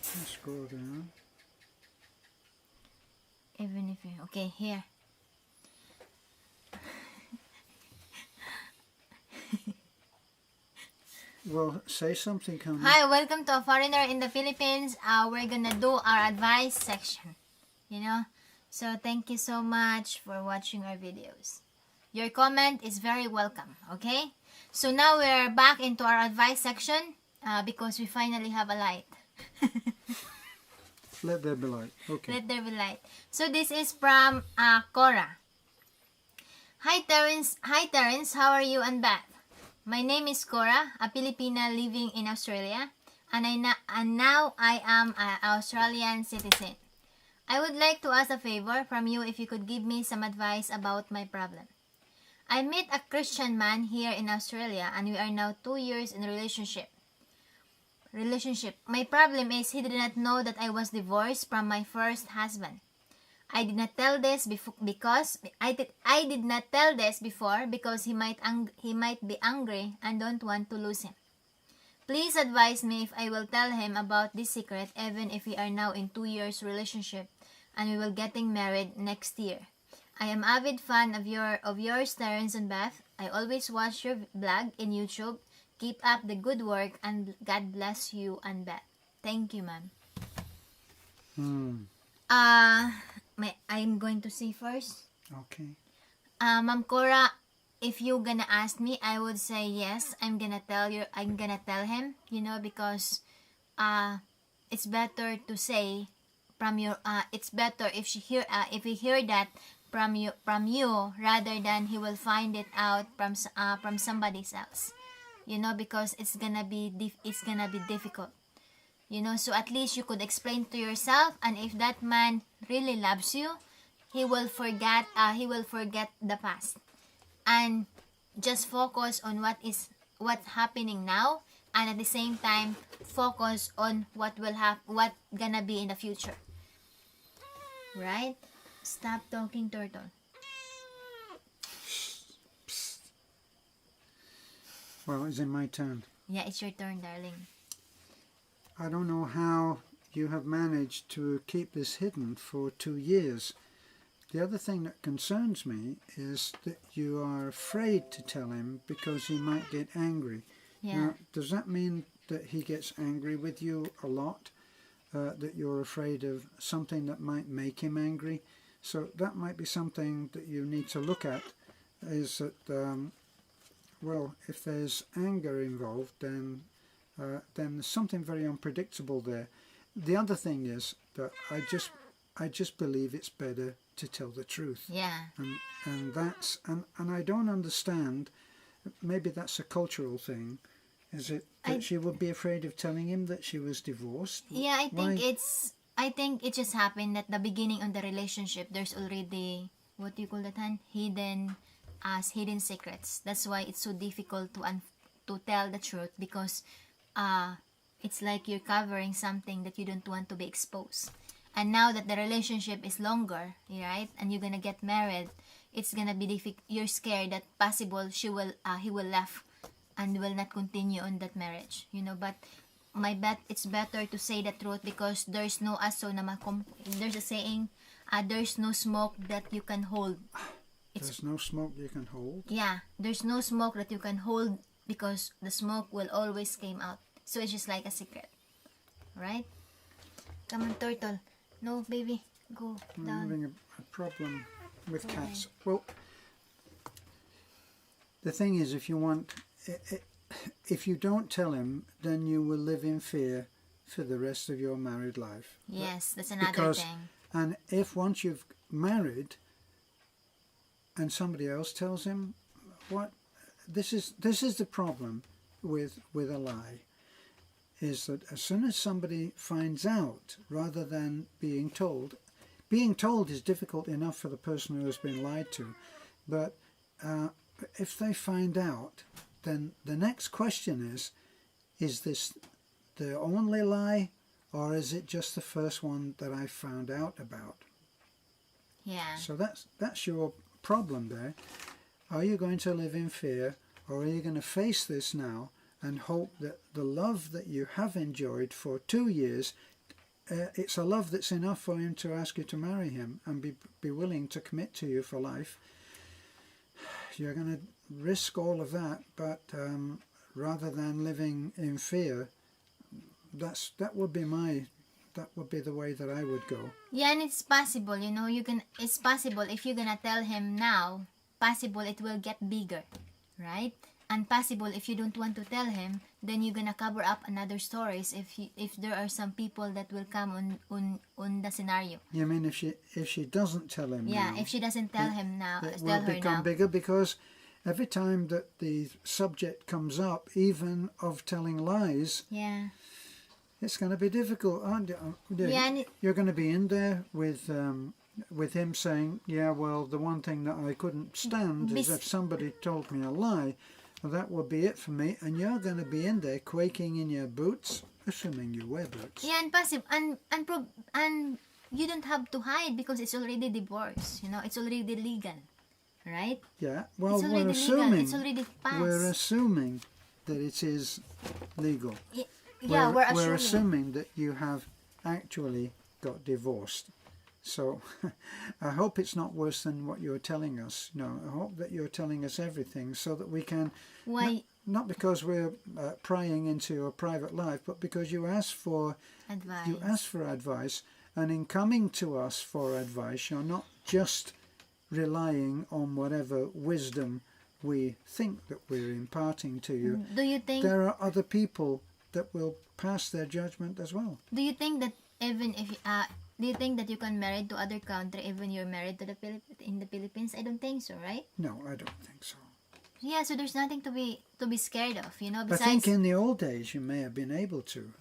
Scroll down. Even if you... Okay, here. Well, say something, honey. Hi, welcome to A Foreigner in the Philippines. We're gonna do our advice section. So thank you so much for watching our videos. Your comment is very welcome, okay? So now we're back into our advice section because we finally have a light. Let there be light. Okay. Let there be light. So this is from Kora. Hi Terence, how are you and Beth? My name is Kora, a Filipina living in Australia, and now I am an Australian citizen. I would like to ask a favor from you if you could give me some advice about my problem. I met a Christian man here in Australia and we are now 2 years in a relationship. My problem is he did not know that I was divorced from my first husband. I did not tell this before because he might be angry and don't want to lose him. Please advise me if I will tell him about this secret even if we are now in 2 years relationship and we will getting married next year. I am avid fan of yours, Terence and Beth. I always watch your blog in YouTube. Keep up the good work and God bless you and Beth. Thank you, ma'am. I'm going to say first. Okay. Ma'am Kora, if you're gonna ask me, I would say yes. I'm gonna tell him, because it's better to say from your it's better if he hear that from you rather than he will find it out from somebody else. Because it's gonna be difficult. So at least you could explain to yourself, and if that man really loves you, he will forget the past and just focus on what's happening now, and at the same time focus on what gonna be in the future. Right? Stop talking, turtle. Well, is it my turn? Yeah, it's your turn, darling. I don't know how you have managed to keep this hidden for 2 years. The other thing that concerns me is that you are afraid to tell him because he might get angry. Yeah. Now, does that mean that he gets angry with you a lot? That you're afraid of something that might make him angry? So that might be something that you need to look at, is that, well, if there's anger involved, then there's something very unpredictable there. The other thing is that I just believe it's better to tell the truth. Yeah. And that's and I don't understand. Maybe that's a cultural thing. Is it that she would be afraid of telling him that she was divorced? Yeah, I think it just happened at the beginning of the relationship. There's already, what do you call that, hidden secrets. That's why it's so difficult to tell the truth, because it's like you're covering something that you don't want to be exposed. And now that the relationship is longer, right, and you're gonna get married, it's gonna be difficult. You're scared that possible he will left and will not continue on that marriage, But my bet, it's better to say the truth, because there's no aso na there's a saying, there's no smoke that you can hold. There's no smoke you can hold? Yeah, there's no smoke that you can hold, because the smoke will always came out. So it's just like a secret. Right? Come on, turtle. No, baby. Go I'm down. having a problem with cats. Well, the thing is, if you don't tell him, then you will live in fear for the rest of your married life. Yes, that's another thing. And if once you've married and somebody else tells him, this is the problem with a lie, is that as soon as somebody finds out, rather than being told is difficult enough for the person who has been lied to, but if they find out, then the next question is this the only lie, or is it just the first one that I found out about? Yeah. So that's your problem there. Are you going to live in fear, or are you going to face this now and hope that the love that you have enjoyed for 2 years it's a love that's enough for him to ask you to marry him and be willing to commit to you for life, you're going to risk all of that, but rather than living in fear, that would be the way that I would go. Yeah, and it's possible, it's possible if you're gonna tell him now, possible it will get bigger, right? And possible if you don't want to tell him, then you're gonna cover up another stories if there are some people that will come on the scenario. You mean if she doesn't tell him Yeah, now, if she doesn't tell him now, it tell will her become now. bigger, because every time that the subject comes up, even of telling lies, Yeah. it's going to be difficult, aren't you? Yeah, and You're going to be in there with him saying, yeah, well, the one thing that I couldn't stand is if somebody told me a lie. Well, that would be it for me. And you're going to be in there quaking in your boots, assuming you wear boots. yeah, and passive and you don't have to hide because it's already divorced. It's already legal, right? Yeah, well, It's already we're legal. assuming, It's already passed. we're assuming that it is legal. Yeah, we're assuming that you have actually got divorced. So I hope it's not worse than what you're telling us. No, I hope that you're telling us everything so that we can, Why not because we're prying into your private life, but because you asked for advice? and in coming to us for advice, you're not just relying on whatever wisdom we think that we're imparting to you. Do you think There are other people that will pass their judgment as well. Do you think that even if do you think that you can marry to other country even you're married to in the Philippines? I don't think so, right? No, I don't think so. Yeah, so there's nothing to be scared of, I besides think in the old days you may have been able to.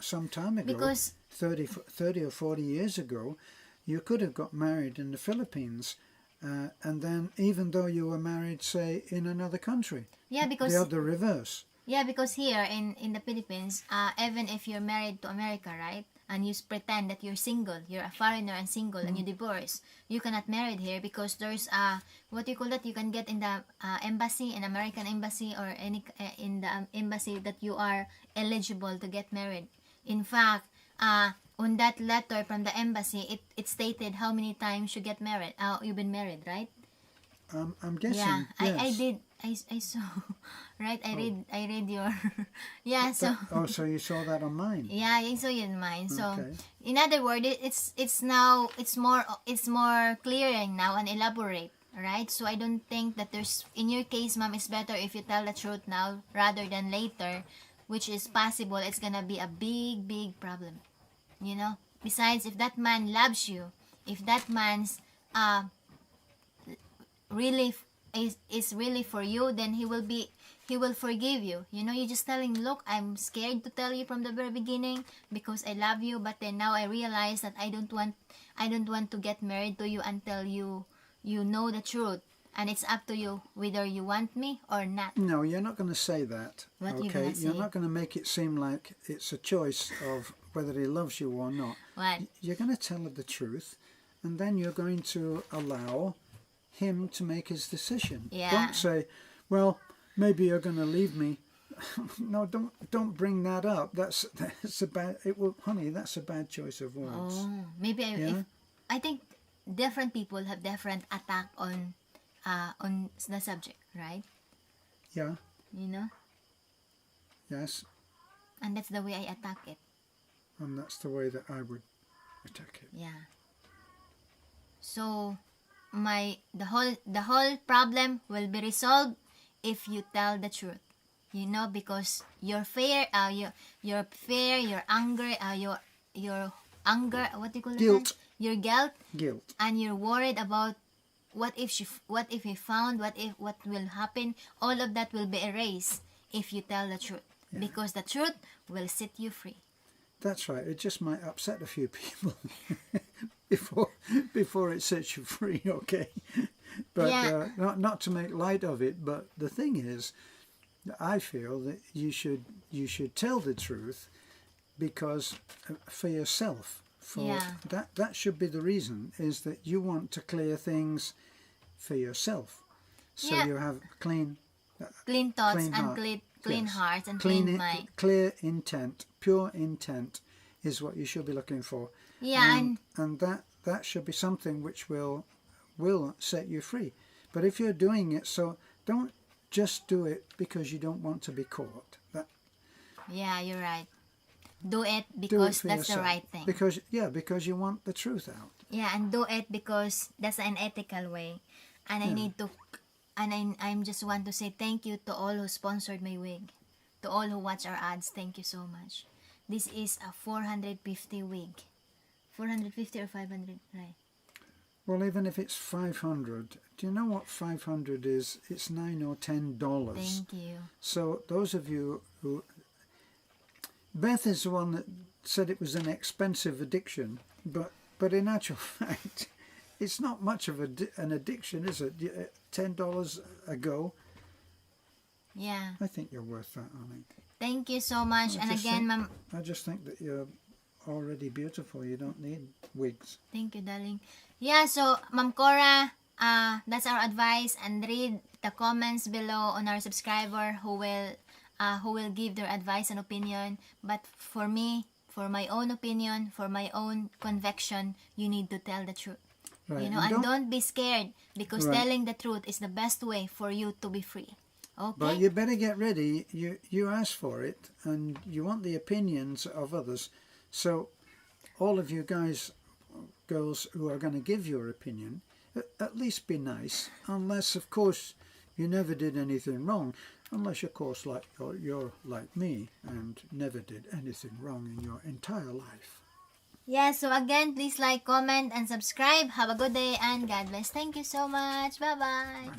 Some time ago, because 30 or 40 years ago, you could have got married in the Philippines, and then even though you were married, say, in another country, yeah, because the other reverse. Yeah, because here in the Philippines, even if you're married to America, right, and you pretend that you're single, you're a foreigner and single, and you divorce, you cannot marry here because there's what do you call that? You can get in the embassy, an American embassy, or any in the embassy that you are eligible to get married. In fact, on that letter from the embassy, it stated how many times you get married. You've been married, right? I'm guessing. Yeah, yes. I did. I saw, right? I read your, yeah. So So you saw that on mine. yeah, I saw you in mine. So Okay. in other words, it's more clearing now and elaborate, right? So I don't think that there's, in your case, ma'am, it's better if you tell the truth now rather than later, which is possible. It's gonna be a big problem, Besides, if that man loves you, if that man's really is really for you, then he will forgive you. You're just telling, look, I'm scared to tell you from the very beginning because I love you, but then now I realize that I don't want to get married to you until you know the truth, and it's up to you whether you want me or not. No, you're not going to say that. What you okay, gonna say? you're not going to make it seem like it's a choice of whether he loves you or not. What? You're going to tell her the truth, and then you're going to allow him to make his decision. Yeah. Don't say, well, maybe you're going to leave me. No, don't bring that up. That's a bad. Honey, that's a bad choice of words. Oh, maybe Yeah? I think different people have different attack on the subject, right? Yeah. Yes, And that's the way I attack it. and that's the way that I would attack it. Yeah. So the whole problem will be resolved if you tell the truth. Because your fear, your anger, your anger, what do you call it? Guilt. Your Guilt. and you're worried about what if he found, what will happen. All of that will be erased if you tell the truth, because the truth will set you free. That's right. It just might upset a few people before it sets you free. Okay, but Yeah. not to make light of it. But the thing is, I feel that you should tell the truth because for yourself. Yeah. That should be the reason, is that you want to clear things for yourself, so Yeah. you have clean Thoughts clean and heart. clean Yes. hearts and clean mind. Clear intent, pure intent is what you should be looking for. Yeah, and that should be something which will set you free. But if you're doing it, so don't just do it because you don't want to be caught. yeah, you're right. Do it Do it because for that's the yourself. right thing. Because you want the truth out. Yeah, and do it because that's an ethical way. And I need to, and I'm just want to say thank you to all who sponsored my wig. To all who watch our ads, thank you so much. This is a 450 wig. 450 or 500, right? Well, even if it's 500, do you know what 500 is? It's $9 or $10. Thank you. So those of you who... Beth is the one that said it was an expensive addiction, but in actual fact, it's not much of an addiction, is it? $10 a go. Yeah. I think you're worth that, Annie. Thank you so much. And again, ma'am, I just think that you're already beautiful. You don't need wigs. thank you, darling. Yeah, so Ma'am Kora, that's our advice, and read the comments below on our subscriber who will give their advice and opinion. But for me, for my own opinion, for my own conviction, you need to tell the truth. Right. You know, and don't be scared, because Right. telling the truth is the best way for you to be free. Okay? But you better get ready. You asked for it, and you want the opinions of others. So all of you girls who are going to give your opinion, at least be nice. Unless, of course, you never did anything wrong. Unless, of course, like you're like me and never did anything wrong in your entire life. Yeah, so again, please like, comment, and subscribe. Have a good day, and God bless. Thank you so much. Bye-bye.